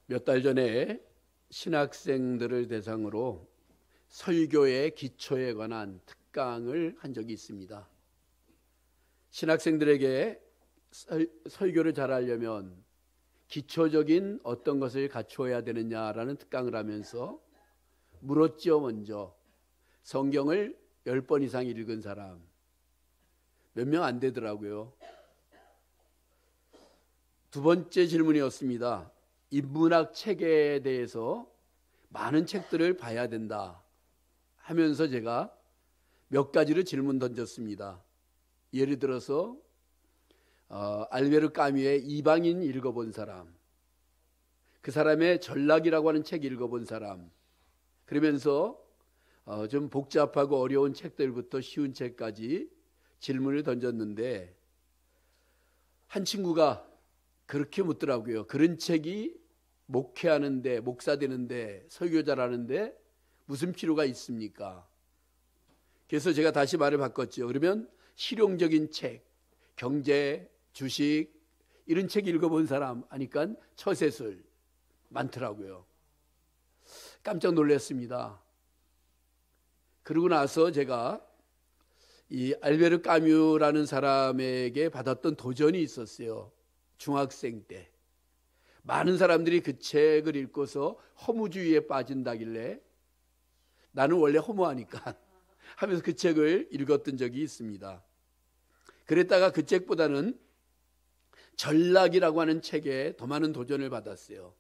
몇 달 전에 신학생들을 대상으로 설교의 기초에 관한 특강을 한 적이 있습니다. 신학생들에게 설교를 잘하려면 기초적인 어떤 것을 갖추어야 되느냐라는 특강을 하면서 물었죠. 먼저 성경을 10번 이상 읽은 사람 몇 명 안 되더라고요. 두 번째 질문이었습니다. 인문학 체계에 대해서 많은 책들을 봐야 된다 하면서 제가 몇 가지를 질문 던졌습니다. 예를 들어서 알베르 까뮈의 이방인 읽어본 사람, 그 사람의 전락이라고 하는 책 읽어본 사람, 그러면서 좀 복잡하고 어려운 책들부터 쉬운 책까지 질문을 던졌는데 한 친구가 그렇게 묻더라고요. 그런 책이 목회하는데, 목사 되는데, 설교자라는데 무슨 필요가 있습니까? 그래서 제가 다시 말을 바꿨죠. 그러면 실용적인 책, 경제, 주식 이런 책 읽어본 사람 하니까 처세술 많더라고요. 깜짝 놀랐습니다. 그러고 나서 제가 이 알베르 까뮈라는 사람에게 받았던 도전이 있었어요. 중학생 때 많은 사람들이 그 책을 읽고서 허무주의에 빠진다길래 나는 원래 허무하니까 하면서 그 책을 읽었던 적이 있습니다. 그랬다가 그 책보다는 전락이라고 하는 책에 더 많은 도전을 받았어요.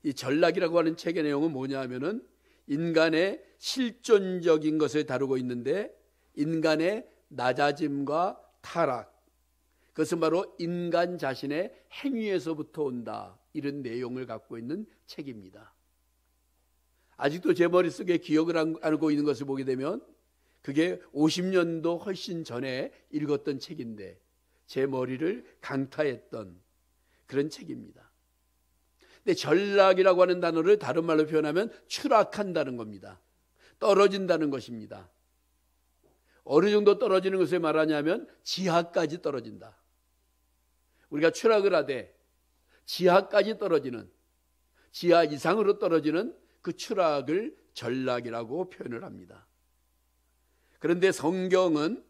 이 전락이라고 하는 책의 내용은 뭐냐 하면은 인간의 실존적인 것을 다루고 있는데 인간의 낮아짐과 타락, 그것은 바로 인간 자신의 행위에서부터 온다, 이런 내용을 갖고 있는 책입니다. 아직도 제 머릿속에 기억을 안고 있는 것을 보게 되면 그게 50년도 훨씬 전에 읽었던 책인데 제 머리를 강타했던 그런 책입니다. 근데 전락이라고 하는 단어를 다른 말로 표현하면 추락한다는 겁니다. 떨어진다는 것입니다. 어느 정도 떨어지는 것을 말하냐면 지하까지 떨어진다. 우리가 추락을 하되 지하까지 떨어지는, 지하 이상으로 떨어지는 그 추락을 전락이라고 표현을 합니다. 그런데 성경은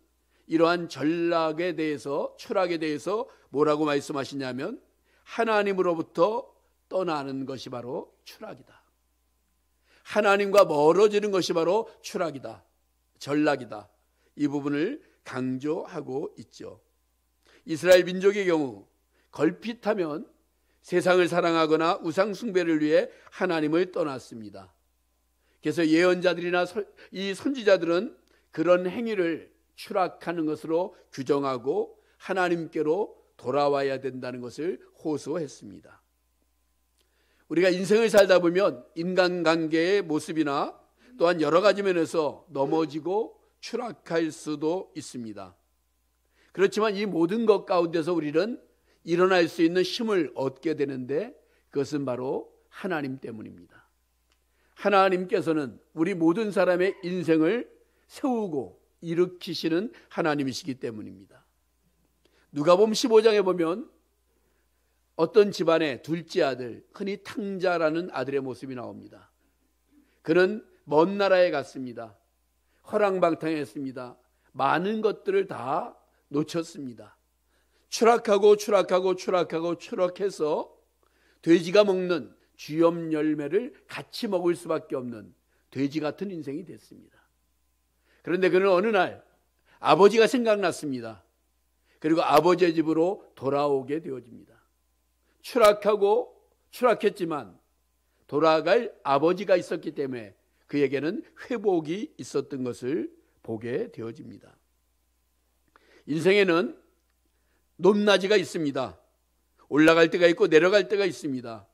이러한 전락에 대해서, 추락에 대해서 뭐라고 말씀하시냐면 하나님으로부터 떠나는 것이 바로 추락이다. 하나님과 멀어지는 것이 바로 추락이다, 전락이다. 이 부분을 강조하고 있죠. 이스라엘 민족의 경우 걸핏하면 세상을 사랑하거나 우상 숭배를 위해 하나님을 떠났습니다. 그래서 예언자들이나 이 선지자들은 그런 행위를 추락하는 것으로 규정하고 하나님께로 돌아와야 된다는 것을 호소했습니다. 우리가 인생을 살다 보면 인간관계의 모습이나 또한 여러 가지 면에서 넘어지고 추락할 수도 있습니다. 그렇지만 이 모든 것 가운데서 우리는 일어날 수 있는 힘을 얻게 되는데 그것은 바로 하나님 때문입니다. 하나님께서는 우리 모든 사람의 인생을 세우고 일으키시는 하나님이시기 때문입니다. 누가복음 15장에 보면 어떤 집안의 둘째 아들, 흔히 탕자라는 아들의 모습이 나옵니다. 그는 먼 나라에 갔습니다. 허랑방탕했습니다. 많은 것들을 다 놓쳤습니다. 추락해서 돼지가 먹는 쥐염 열매를 같이 먹을 수밖에 없는 돼지 같은 인생이 됐습니다. 그런데 그는 어느 날 아버지가 생각났습니다. 그리고 아버지의 집으로 돌아오게 되어집니다. 추락했지만 돌아갈 아버지가 있었기 때문에 그에게는 회복이 있었던 것을 보게 되어집니다. 인생에는 높낮이가 있습니다. 올라갈 때가 있고 내려갈 때가 있습니다.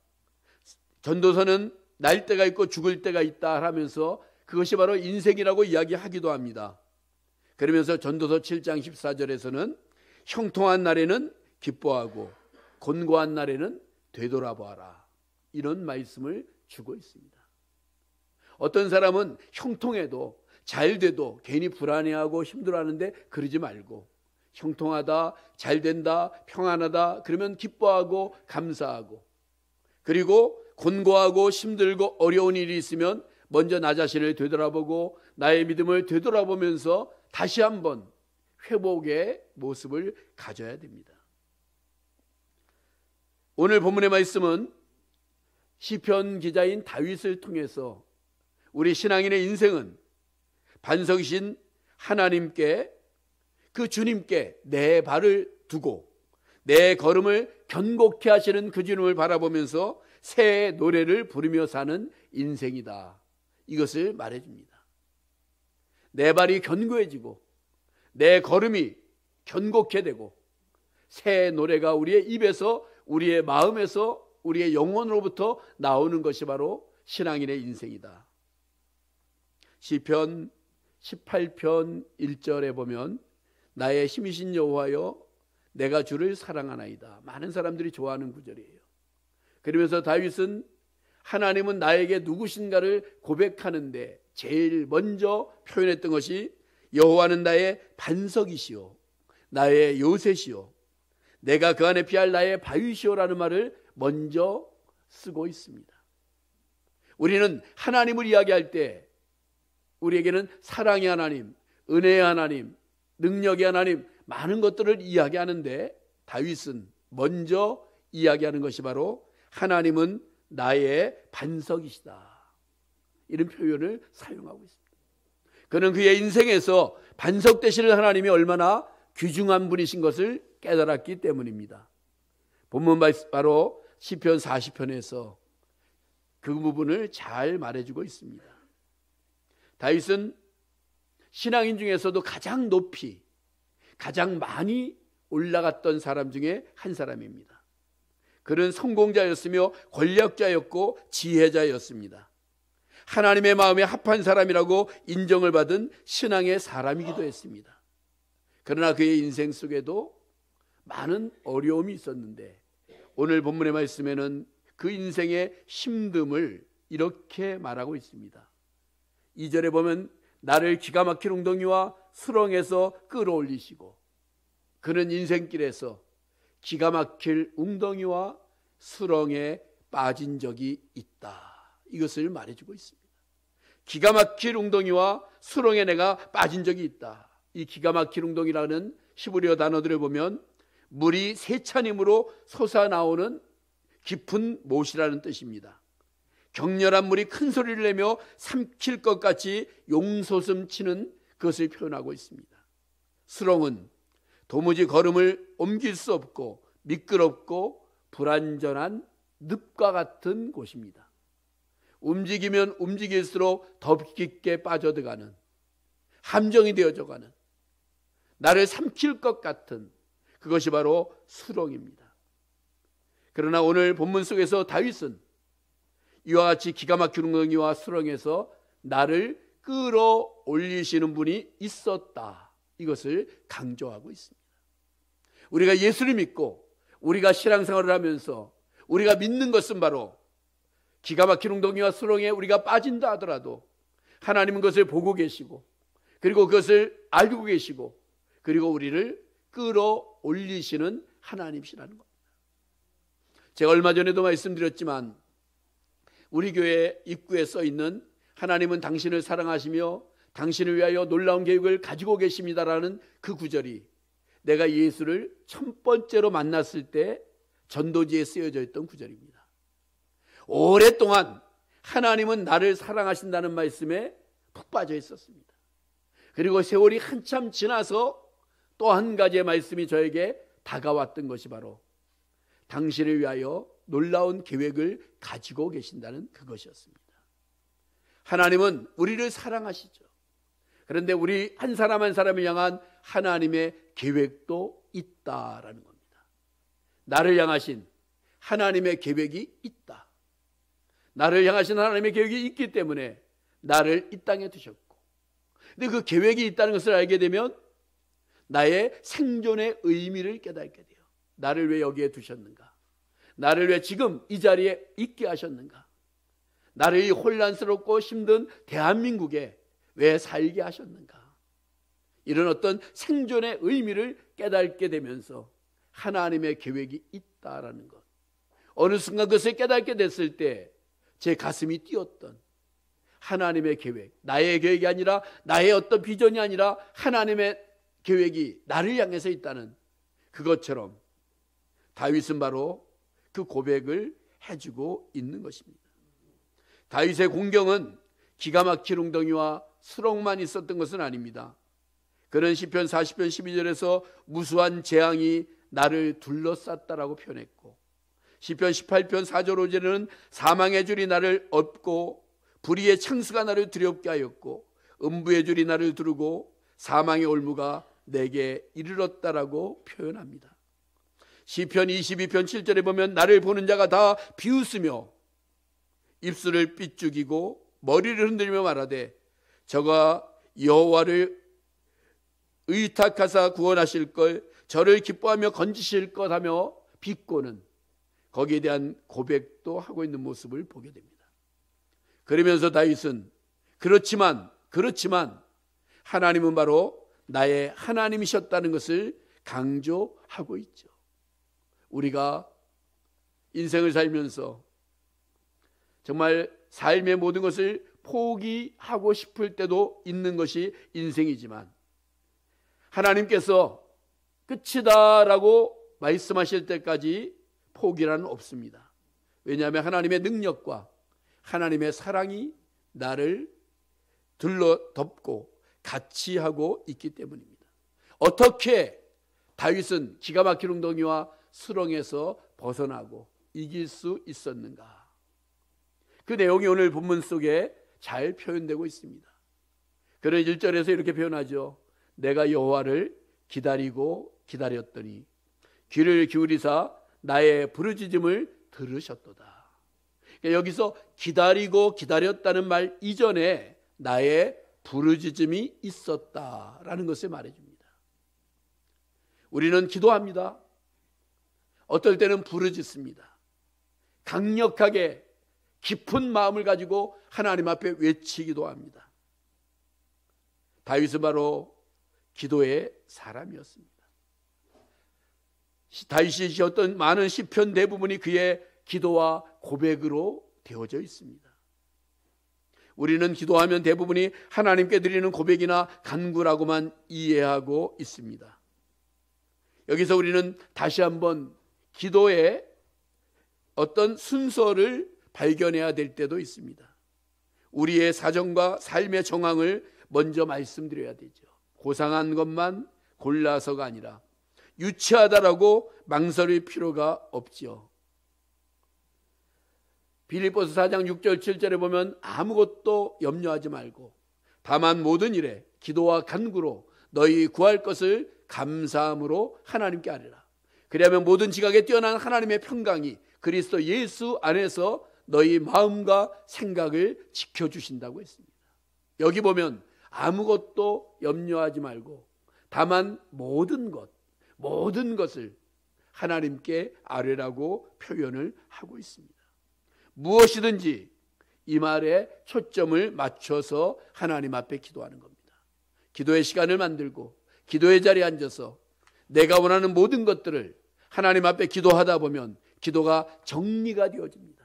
전도서는 날 때가 있고 죽을 때가 있다 하면서 그것이 바로 인생이라고 이야기하기도 합니다. 그러면서 전도서 7장 14절에서는 형통한 날에는 기뻐하고 곤고한 날에는 되돌아보아라, 이런 말씀을 주고 있습니다. 어떤 사람은 형통해도 잘 돼도 괜히 불안해하고 힘들어하는데 그러지 말고 형통하다, 잘 된다, 평안하다 그러면 기뻐하고 감사하고, 그리고 곤고하고 힘들고 어려운 일이 있으면 먼저 나 자신을 되돌아보고 나의 믿음을 되돌아보면서 다시 한번 회복의 모습을 가져야 됩니다. 오늘 본문의 말씀은 시편 기자인 다윗을 통해서 우리 신앙인의 인생은 반석이신 하나님께, 그 주님께 내 발을 두고 내 걸음을 견고케 하시는 그 주님을 바라보면서 새 노래를 부르며 사는 인생이다. 이것을 말해줍니다. 내 발이 견고해지고 내 걸음이 견고케 되고 새 노래가 우리의 입에서, 우리의 마음에서, 우리의 영혼으로부터 나오는 것이 바로 신앙인의 인생이다. 시편 18편 1절에 보면 나의 힘이신 여호와여 내가 주를 사랑하나이다. 많은 사람들이 좋아하는 구절이에요. 그러면서 다윗은 하나님은 나에게 누구신가를 고백하는데 제일 먼저 표현했던 것이 여호와는 나의 반석이시오, 나의 요새시오, 내가 그 안에 피할 나의 바위시오라는 말을 먼저 쓰고 있습니다. 우리는 하나님을 이야기할 때 우리에게는 사랑의 하나님, 은혜의 하나님, 능력의 하나님, 많은 것들을 이야기하는데 다윗은 먼저 이야기하는 것이 바로 하나님은 나의 반석이시다. 이런 표현을 사용하고 있습니다. 그는 그의 인생에서 반석 되시는 하나님이 얼마나 귀중한 분이신 것을 깨달았기 때문입니다. 본문 바로 시편 40편에서 그 부분을 잘 말해주고 있습니다. 다윗은 신앙인 중에서도 가장 높이, 가장 많이 올라갔던 사람 중에 한 사람입니다. 그는 성공자였으며 권력자였고 지혜자였습니다. 하나님의 마음에 합한 사람이라고 인정을 받은 신앙의 사람이기도 했습니다. 그러나 그의 인생 속에도 많은 어려움이 있었는데 오늘 본문의 말씀에는 그 인생의 힘듦을 이렇게 말하고 있습니다. 2절에 보면 나를 기가 막힌 웅덩이와 수렁에서 끌어올리시고, 그는 인생길에서 기가 막힐 웅덩이와 수렁에 빠진 적이 있다. 이것을 말해주고 있습니다. 기가 막힐 웅덩이와 수렁에 내가 빠진 적이 있다. 이 기가 막힐 웅덩이라는 히브리어 단어들을 보면 물이 세찬임으로 솟아나오는 깊은 못이라는 뜻입니다. 격렬한 물이 큰 소리를 내며 삼킬 것 같이 용솟음 치는 그것을 표현하고 있습니다. 수렁은 도무지 걸음을 옮길 수 없고 미끄럽고 불안전한 늪과 같은 곳입니다. 움직이면 움직일수록 더 깊게 빠져들어가는, 함정이 되어져가는, 나를 삼킬 것 같은 그것이 바로 수렁입니다. 그러나 오늘 본문 속에서 다윗은 이와 같이 기가 막힌 웅덩이와 수렁에서 나를 끌어올리시는 분이 있었다. 이것을 강조하고 있습니다. 우리가 예수를 믿고 우리가 신앙생활을 하면서 우리가 믿는 것은 바로 기가 막힌 웅덩이와 수렁에 우리가 빠진다 하더라도 하나님은 그것을 보고 계시고 그리고 그것을 알고 계시고 그리고 우리를 끌어올리시는 하나님이시라는 겁니다. 제가 얼마 전에도 말씀드렸지만 우리 교회 입구에 써 있는 하나님은 당신을 사랑하시며 당신을 위하여 놀라운 계획을 가지고 계십니다라는 그 구절이 내가 예수를 첫 번째로 만났을 때 전도지에 쓰여져 있던 구절입니다. 오랫동안 하나님은 나를 사랑하신다는 말씀에 푹 빠져 있었습니다. 그리고 세월이 한참 지나서 또 한 가지의 말씀이 저에게 다가왔던 것이 바로 당신을 위하여 놀라운 계획을 가지고 계신다는 그것이었습니다. 하나님은 우리를 사랑하시죠. 그런데 우리 한 사람 한 사람을 향한 하나님의 계획도 있다라는 겁니다. 나를 향하신 하나님의 계획이 있다. 나를 향하신 하나님의 계획이 있기 때문에 나를 이 땅에 두셨고, 근데 그 계획이 있다는 것을 알게 되면 나의 생존의 의미를 깨닫게 돼요. 나를 왜 여기에 두셨는가? 나를 왜 지금 이 자리에 있게 하셨는가? 나를 이 혼란스럽고 힘든 대한민국에 왜 살게 하셨는가? 이런 어떤 생존의 의미를 깨닫게 되면서 하나님의 계획이 있다라는 것, 어느 순간 그것을 깨닫게 됐을 때 제 가슴이 뛰었던 하나님의 계획, 나의 계획이 아니라, 나의 어떤 비전이 아니라 하나님의 계획이 나를 향해서 있다는 그것처럼 다윗은 바로 그 고백을 해주고 있는 것입니다. 다윗의 공경은 기가 막힌 웅덩이와 수렁만 있었던 것은 아닙니다. 그는 시편 40편 12절에서 무수한 재앙이 나를 둘러쌌다라고 표현했고, 시편 18편 4절 5절에는 사망의 줄이 나를 엎고 불의의 창수가 나를 두렵게 하였고 음부의 줄이 나를 두르고 사망의 올무가 내게 이르렀다라고 표현합니다. 시편 22편 7절에 보면 나를 보는 자가 다 비웃으며 입술을 삐죽이고 머리를 흔들며 말하되 저가 여호와를 의탁하사 구원하실 걸, 저를 기뻐하며 건지실 것 하며 비꼬는, 거기에 대한 고백도 하고 있는 모습을 보게 됩니다. 그러면서 다윗은 그렇지만 하나님은 바로 나의 하나님이셨다는 것을 강조하고 있죠. 우리가 인생을 살면서 정말 삶의 모든 것을 포기하고 싶을 때도 있는 것이 인생이지만, 하나님께서 끝이다라고 말씀하실 때까지 포기란 없습니다. 왜냐하면 하나님의 능력과 하나님의 사랑이 나를 둘러덮고 같이 하고 있기 때문입니다. 어떻게 다윗은 기가 막힌 웅덩이와 수렁에서 벗어나고 이길 수 있었는가? 그 내용이 오늘 본문 속에 잘 표현되고 있습니다. 그는 1절에서 이렇게 표현하죠. 내가 여호와를 기다리고 기다렸더니 귀를 기울이사 나의 부르짖음을 들으셨도다. 여기서 기다리고 기다렸다는 말 이전에 나의 부르짖음이 있었다라는 것을 말해줍니다. 우리는 기도합니다. 어떨 때는 부르짖습니다. 강력하게 깊은 마음을 가지고 하나님 앞에 외치기도 합니다. 다윗은 바로 기도의 사람이었습니다. 다윗이 지었던 많은 시편 대부분이 그의 기도와 고백으로 되어져 있습니다. 우리는 기도하면 대부분이 하나님께 드리는 고백이나 간구라고만 이해하고 있습니다. 여기서 우리는 다시 한번 기도의 어떤 순서를 발견해야 될 때도 있습니다. 우리의 사정과 삶의 정황을 먼저 말씀드려야 되죠. 고상한 것만 골라서가 아니라 유치하다라고 망설일 필요가 없지요. 빌립보서 4장 6절 7절에 보면 아무것도 염려하지 말고 다만 모든 일에 기도와 간구로 너희 구할 것을 감사함으로 하나님께 아뢰라. 그리하면 모든 지각에 뛰어난 하나님의 평강이 그리스도 예수 안에서 너희 마음과 생각을 지켜주신다고 했습니다. 여기 보면 아무것도 염려하지 말고 다만 모든 것을 하나님께 아뢰라고 표현을 하고 있습니다. 무엇이든지 이 말에 초점을 맞춰서 하나님 앞에 기도하는 겁니다. 기도의 시간을 만들고 기도의 자리에 앉아서 내가 원하는 모든 것들을 하나님 앞에 기도하다 보면 기도가 정리가 되어집니다.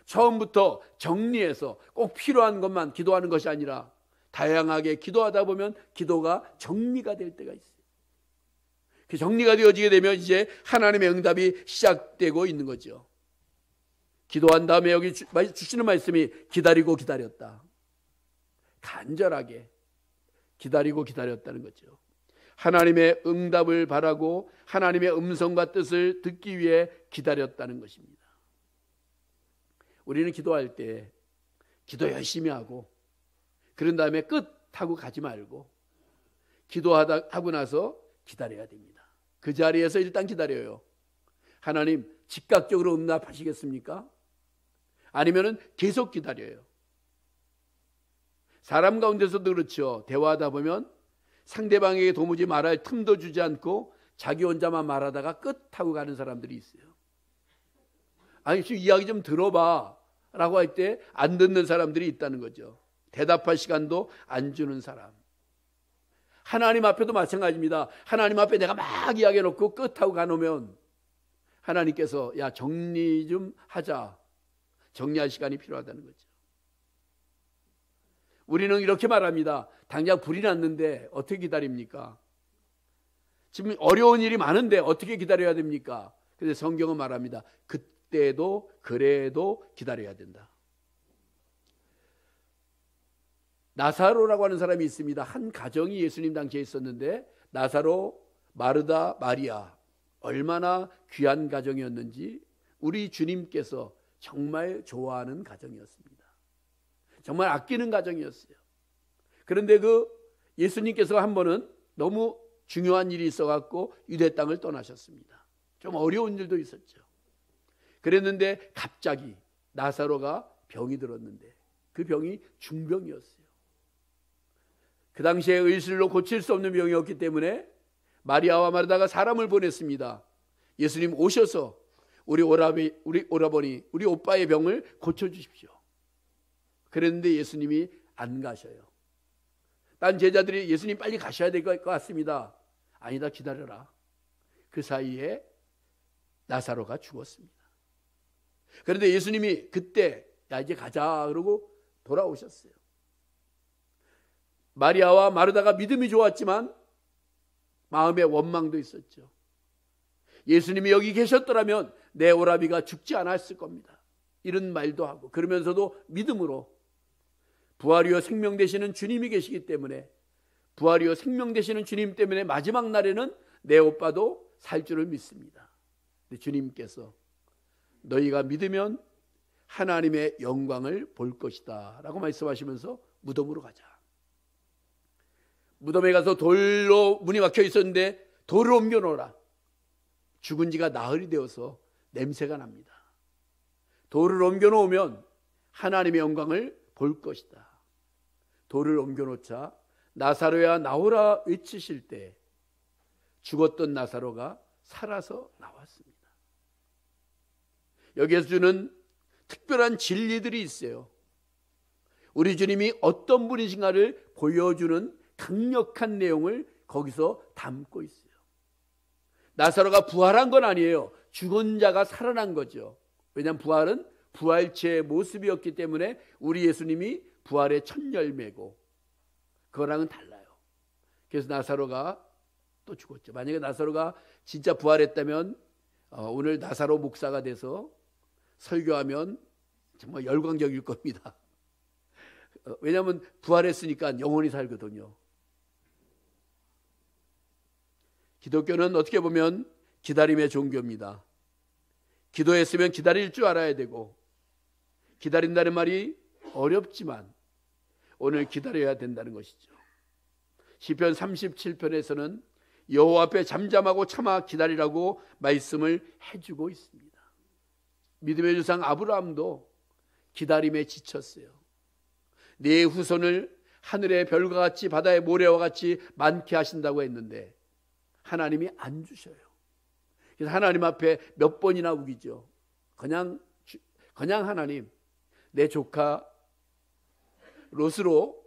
처음부터 정리해서 꼭 필요한 것만 기도하는 것이 아니라 다양하게 기도하다 보면 기도가 정리가 될 때가 있어요. 그 정리가 되어지게 되면 이제 하나님의 응답이 시작되고 있는 거죠. 기도한 다음에 여기 주시는 말씀이 기다리고 기다렸다. 간절하게 기다리고 기다렸다는 거죠. 하나님의 응답을 바라고 하나님의 음성과 뜻을 듣기 위해 기다렸다는 것입니다. 우리는 기도할 때 기도 열심히 하고 그런 다음에 끝하고 가지 말고 기도하고 나서 기다려야 됩니다. 그 자리에서 일단 기다려요. 하나님 즉각적으로 응답하시겠습니까? 아니면은 계속 기다려요. 사람 가운데서도 그렇죠. 대화하다 보면 상대방에게 도무지 말할 틈도 주지 않고 자기 혼자만 말하다가 끝하고 가는 사람들이 있어요. 아니 지금 이야기 좀 들어봐 라고 할 때 안 듣는 사람들이 있다는 거죠. 대답할 시간도 안 주는 사람. 하나님 앞에도 마찬가지입니다. 하나님 앞에 내가 막 이야기해놓고 끝하고 가놓으면 하나님께서 야 정리 좀 하자. 정리할 시간이 필요하다는 거죠. 우리는 이렇게 말합니다. 당장 불이 났는데 어떻게 기다립니까? 지금 어려운 일이 많은데 어떻게 기다려야 됩니까? 그런데 성경은 말합니다. 그때도 그래도 기다려야 된다. 나사로라고 하는 사람이 있습니다. 한 가정이 예수님 당시에 있었는데 나사로, 마르다, 마리아 얼마나 귀한 가정이었는지 우리 주님께서 정말 좋아하는 가정이었습니다. 정말 아끼는 가정이었어요. 그런데 그 예수님께서 한 번은 너무 중요한 일이 있어갖고 유대 땅을 떠나셨습니다. 좀 어려운 일도 있었죠. 그랬는데 갑자기 나사로가 병이 들었는데 그 병이 중병이었어요. 그 당시에 의술로 고칠 수 없는 병이었기 때문에 마리아와 마르다가 사람을 보냈습니다. 예수님 오셔서 우리 오라버니, 우리 오빠의 병을 고쳐주십시오. 그랬는데 예수님이 안 가셔요. 딴 제자들이 예수님 빨리 가셔야 될 것 같습니다. 아니다, 기다려라. 그 사이에 나사로가 죽었습니다. 그런데 예수님이 그때 야 이제 가자 그러고 돌아오셨어요. 마리아와 마르다가 믿음이 좋았지만 마음에 원망도 있었죠. 예수님이 여기 계셨더라면 내 오라비가 죽지 않았을 겁니다. 이런 말도 하고 그러면서도 믿음으로 부활이요 생명 되시는 주님이 계시기 때문에 부활이요 생명 되시는 주님 때문에 마지막 날에는 내 오빠도 살 줄을 믿습니다. 근데 주님께서 너희가 믿으면 하나님의 영광을 볼 것이다 라고 말씀하시면서 무덤으로 가자. 무덤에 가서 돌로 문이 막혀 있었는데 돌을 옮겨 놓으라. 죽은 지가 나흘이 되어서 냄새가 납니다. 돌을 옮겨 놓으면 하나님의 영광을 볼 것이다. 돌을 옮겨 놓자 나사로야 나오라 외치실 때 죽었던 나사로가 살아서 나왔습니다. 여기에서 주는 특별한 진리들이 있어요. 우리 주님이 어떤 분이신가를 보여주는 강력한 내용을 거기서 담고 있어요. 나사로가 부활한 건 아니에요. 죽은 자가 살아난 거죠. 왜냐하면 부활은 부활체의 모습이었기 때문에 우리 예수님이 부활의 첫 열매고 그거랑은 달라요. 그래서 나사로가 또 죽었죠. 만약에 나사로가 진짜 부활했다면 오늘 나사로 목사가 돼서 설교하면 정말 열광적일 겁니다. 왜냐하면 부활했으니까 영원히 살거든요. 기독교는 어떻게 보면 기다림의 종교입니다. 기도했으면 기다릴 줄 알아야 되고 기다린다는 말이 어렵지만 오늘 기다려야 된다는 것이죠. 시편 37편에서는 여호와 앞에 잠잠하고 참아 기다리라고 말씀을 해주고 있습니다. 믿음의 조상 아브라함도 기다림에 지쳤어요. 네 후손을 하늘의 별과 같이 바다의 모래와 같이 많게 하신다고 했는데 하나님이 안 주셔요. 그래서 하나님 앞에 몇 번이나 우기죠. 그냥 하나님 내 조카 롯으로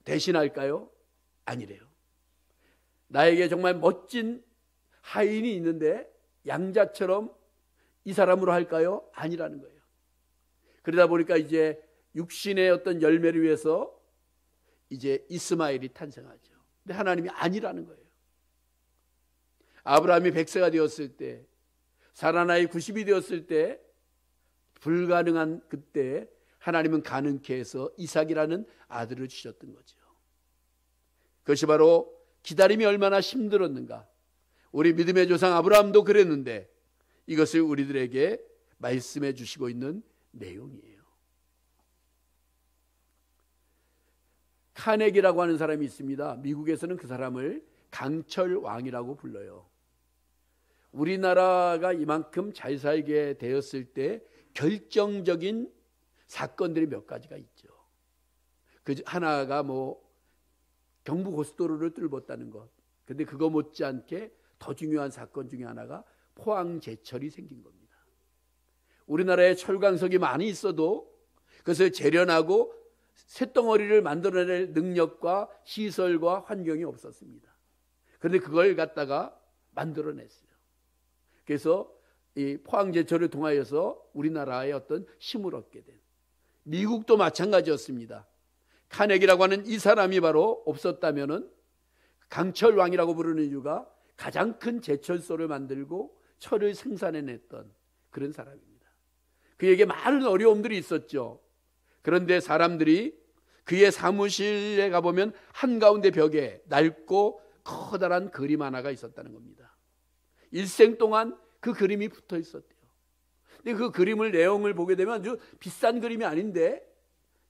대신할까요? 아니래요. 나에게 정말 멋진 하인이 있는데 양자처럼 이 사람으로 할까요? 아니라는 거예요. 그러다 보니까 이제 육신의 어떤 열매를 위해서 이제 이스마엘이 탄생하죠. 근데 하나님이 아니라는 거예요. 아브라함이 100세가 되었을 때, 사라 나이 90이 되었을 때, 불가능한 그때 하나님은 가능케 해서 이삭이라는 아들을 주셨던 거죠. 그것이 바로 기다림이 얼마나 힘들었는가. 우리 믿음의 조상 아브라함도 그랬는데 이것을 우리들에게 말씀해 주시고 있는 내용이에요. 카네기라고 하는 사람이 있습니다. 미국에서는 그 사람을 강철 왕이라고 불러요. 우리나라가 이만큼 잘 살게 되었을 때 결정적인 사건들이 몇 가지가 있죠. 그 하나가 경부고속도로를 뚫었다는 것. 근데 그거 못지않게 더 중요한 사건 중에 하나가 포항제철이 생긴 겁니다. 우리나라에 철강석이 많이 있어도 그것을 재련하고 쇳덩어리를 만들어낼 능력과 시설과 환경이 없었습니다. 그런데 그걸 갖다가 만들어냈어요. 그래서 이 포항제철을 통하여서 우리나라의 어떤 힘을 얻게 된, 미국도 마찬가지였습니다. 카네기라고 하는 이 사람이 바로 없었다면은 강철왕이라고 부르는 이유가 가장 큰 제철소를 만들고 철을 생산해냈던 그런 사람입니다. 그에게 많은 어려움들이 있었죠. 그런데 사람들이 그의 사무실에 가보면 한가운데 벽에 낡고 커다란 그림 하나가 있었다는 겁니다. 일생 동안 그 그림이 붙어 있었대요. 근데 그 그림을 내용을 보게 되면 아주 비싼 그림이 아닌데,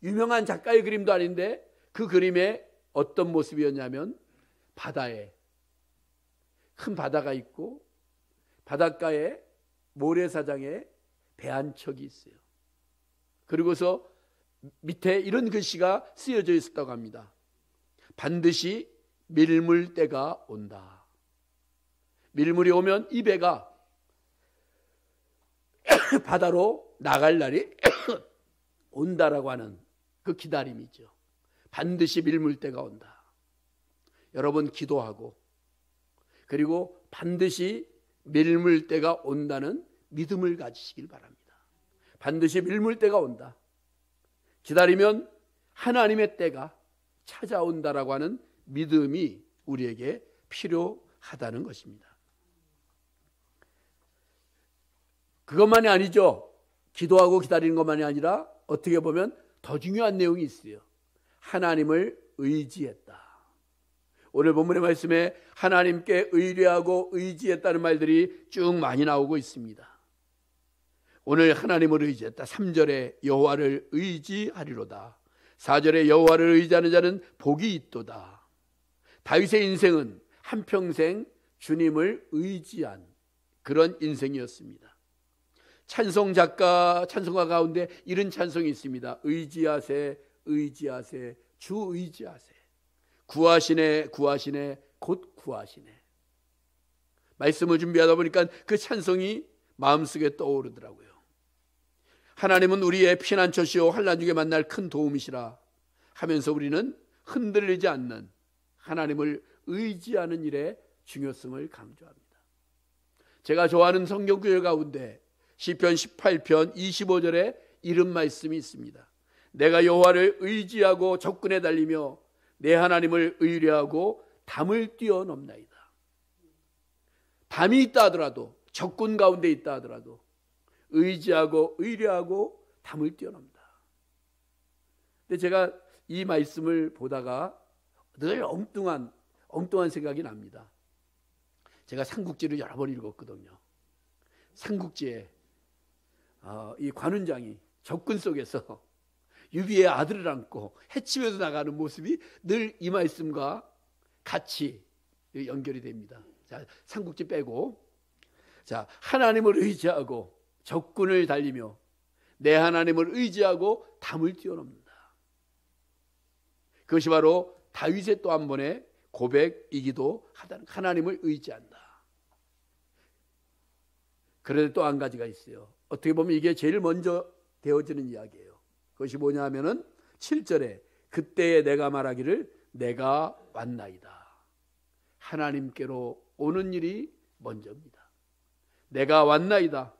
유명한 작가의 그림도 아닌데, 그 그림에 어떤 모습이었냐면 바다에 큰 바다가 있고 바닷가에 모래사장에 배 한 척이 있어요. 그리고서 밑에 이런 글씨가 쓰여져 있었다고 합니다. 반드시 밀물 때가 온다. 밀물이 오면 이 배가 바다로 나갈 날이 온다라고 하는 그 기다림이죠. 반드시 밀물 때가 온다. 여러분 기도하고, 그리고 반드시 밀물 때가 온다는 믿음을 가지시길 바랍니다. 반드시 밀물 때가 온다. 기다리면 하나님의 때가 찾아온다라고 하는 믿음이 우리에게 필요하다는 것입니다. 그것만이 아니죠. 기도하고 기다리는 것만이 아니라 어떻게 보면 더 중요한 내용이 있어요. 하나님을 의지했다. 오늘 본문의 말씀에 하나님께 의뢰하고 의지했다는 말들이 쭉 많이 나오고 있습니다. 오늘 하나님을 의지했다. 3절에 여호와를 의지하리로다. 4절에 여호와를 의지하는 자는 복이 있도다. 다윗의 인생은 한평생 주님을 의지한 그런 인생이었습니다. 찬송가 가운데 이런 찬송이 있습니다. 의지하세 의지하세 주 의지하세. 구하시네 구하시네 곧 구하시네. 말씀을 준비하다 보니까 그 찬송이 마음속에 떠오르더라고요. 하나님은 우리의 피난처시오 환난 중에 만날 큰 도움이시라 하면서 우리는 흔들리지 않는 하나님을 의지하는 일의 중요성을 강조합니다. 제가 좋아하는 성경 구절 가운데 시편 18편 25절에 이런 말씀이 있습니다. 내가 여호와를 의지하고 적군에 달리며 내 하나님을 의뢰하고 담을 뛰어넘나이다. 담이 있다 하더라도, 적군 가운데 있다 하더라도 의지하고 의뢰하고 담을 뛰어넘다. 근데 제가 이 말씀을 보다가 늘 엉뚱한 생각이 납니다. 제가 삼국지를 여러 번 읽었거든요. 삼국지에 이 관운장이 적군 속에서 유비의 아들을 안고 해치면서 나가는 모습이 늘 이 말씀과 같이 연결이 됩니다. 자, 삼국지 빼고, 자, 하나님을 의지하고 적군을 달리며 내 하나님을 의지하고 담을 뛰어넘는다. 그것이 바로 다윗의 또 한 번의 고백이기도 하다는, 하나님을 의지한다. 그런데 또 한 가지가 있어요. 어떻게 보면 이게 제일 먼저 되어지는 이야기예요. 그것이 뭐냐 하면은 7절에 그때에 내가 말하기를 내가 왔나이다. 하나님께로 오는 일이 먼저입니다. 내가 왔나이다.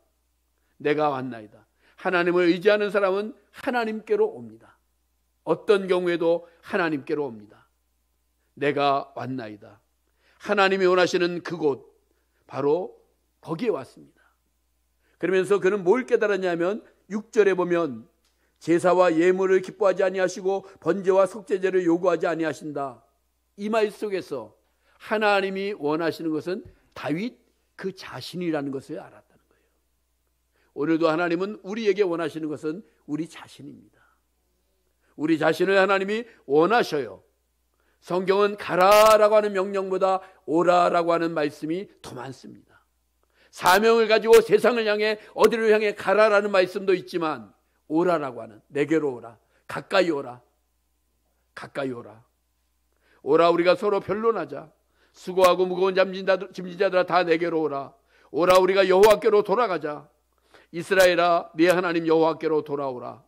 내가 왔나이다. 하나님을 의지하는 사람은 하나님께로 옵니다. 어떤 경우에도 하나님께로 옵니다. 내가 왔나이다. 하나님이 원하시는 그곳, 바로 거기에 왔습니다. 그러면서 그는 뭘 깨달았냐면 6절에 보면 제사와 예물을 기뻐하지 아니하시고 번제와 속죄제를 요구하지 아니하신다. 이 말 속에서 하나님이 원하시는 것은 다윗 그 자신이라는 것을 알았다는 거예요. 오늘도 하나님은 우리에게 원하시는 것은 우리 자신입니다. 우리 자신을 하나님이 원하셔요. 성경은 가라라고 하는 명령보다 오라라고 하는 말씀이 더 많습니다. 사명을 가지고 세상을 향해 어디를 향해 가라라는 말씀도 있지만 오라라고 하는, 내게로 오라, 가까이 오라, 가까이 오라. 오라, 우리가 서로 변론하자. 수고하고 무거운 짐진자들아 다 내게로 오라. 오라, 우리가 여호와께로 돌아가자. 이스라엘아, 네 하나님 여호와께로 돌아오라.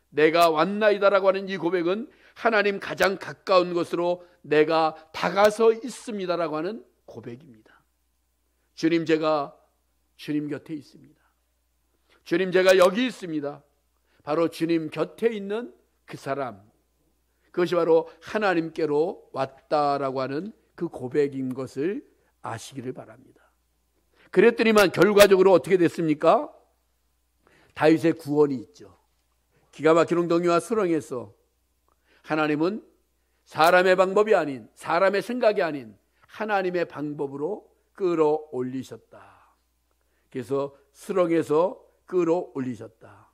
내가 왔나이다라고 하는 이 고백은 하나님 가장 가까운 곳으로 내가 다가서 있습니다라고 하는 고백입니다. 주님, 제가 주님 곁에 있습니다. 주님, 제가 여기 있습니다. 바로 주님 곁에 있는 그 사람, 그것이 바로 하나님께로 왔다라고 하는 그 고백인 것을 아시기를 바랍니다. 그랬더니만 결과적으로 어떻게 됐습니까? 다윗의 구원이 있죠. 기가 막힌 웅덩이와 수렁에서 하나님은 사람의 방법이 아닌, 사람의 생각이 아닌 하나님의 방법으로 끌어올리셨다. 그래서 수렁에서 끌어올리셨다.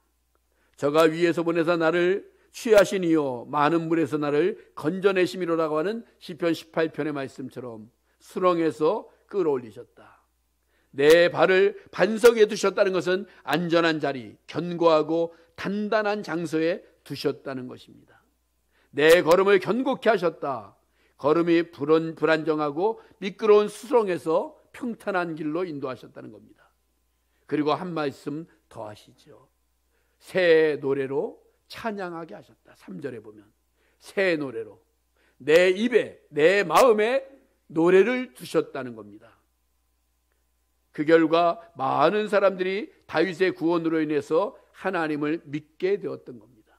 저가 위에서 보내사 나를 취하시니요 많은 물에서 나를 건져내심이로라고 하는 시편 18편의 말씀처럼 수렁에서 끌어올리셨다. 내 발을 반석 위에 두셨다는 것은 안전한 자리, 견고하고 단단한 장소에 두셨다는 것입니다. 내 걸음을 견고케 하셨다. 걸음이 불안정하고 미끄러운 수렁에서 평탄한 길로 인도하셨다는 겁니다. 그리고 한 말씀 더 하시죠. 새 노래로 찬양하게 하셨다. 3절에 보면 새 노래로 내 입에, 내 마음에 노래를 두셨다는 겁니다. 그 결과 많은 사람들이 다윗의 구원으로 인해서 하나님을 믿게 되었던 겁니다.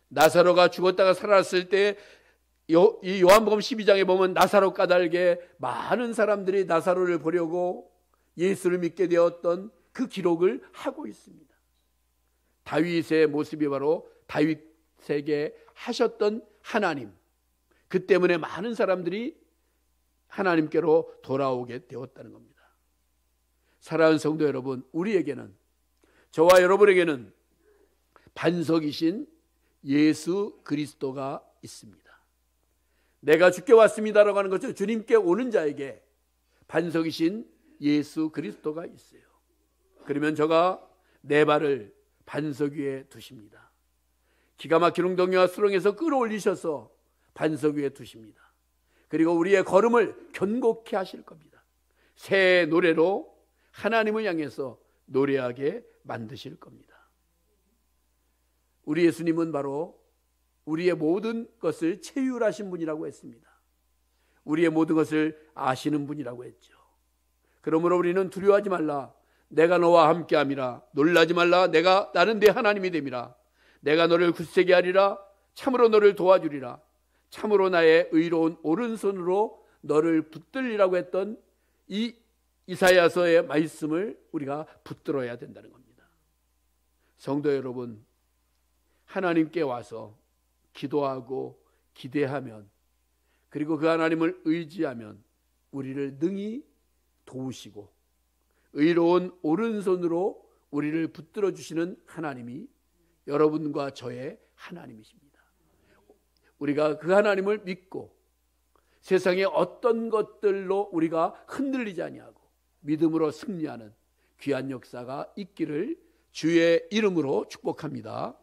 나사로가 죽었다가 살아났을 때 이 요한복음 12장에 보면 나사로 까닭에 많은 사람들이 나사로를 보려고 예수를 믿게 되었던 그 기록을 하고 있습니다. 다윗의 모습이 바로 다윗에게 하셨던 하나님, 그 때문에 많은 사람들이 하나님께로 돌아오게 되었다는 겁니다. 사랑하는 성도 여러분, 우리에게는, 저와 여러분에게는 반석이신 예수 그리스도가 있습니다. 내가 주께 왔습니다라고 하는 것은 주님께 오는 자에게 반석이신 예수 그리스도가 있어요. 그러면 저가 내 발을 반석 위에 두십니다. 기가 막힌 웅덩이와 수렁에서 끌어올리셔서 반석 위에 두십니다. 그리고 우리의 걸음을 견고케 하실 겁니다. 새 노래로 하나님을 향해서 노래하게 만드실 겁니다. 우리 예수님은 바로 우리의 모든 것을 체휼하신 분이라고 했습니다. 우리의 모든 것을 아시는 분이라고 했죠. 그러므로 우리는 두려워하지 말라. 내가 너와 함께함이라. 놀라지 말라. 나는 네 하나님이 됨이라. 내가 너를 굳세게 하리라. 참으로 너를 도와주리라. 참으로 나의 의로운 오른손으로 너를 붙들리라고 했던 이 이사야서의 말씀을 우리가 붙들어야 된다는 겁니다. 성도 여러분, 하나님께 와서 기도하고 기대하면, 그리고 그 하나님을 의지하면 우리를 능히 도우시고 의로운 오른손으로 우리를 붙들어 주시는 하나님이 여러분과 저의 하나님이십니다. 우리가 그 하나님을 믿고 세상의 어떤 것들로 우리가 흔들리지 아니하고 믿음으로 승리하는 귀한 역사가 있기를 주의 이름으로 축복합니다.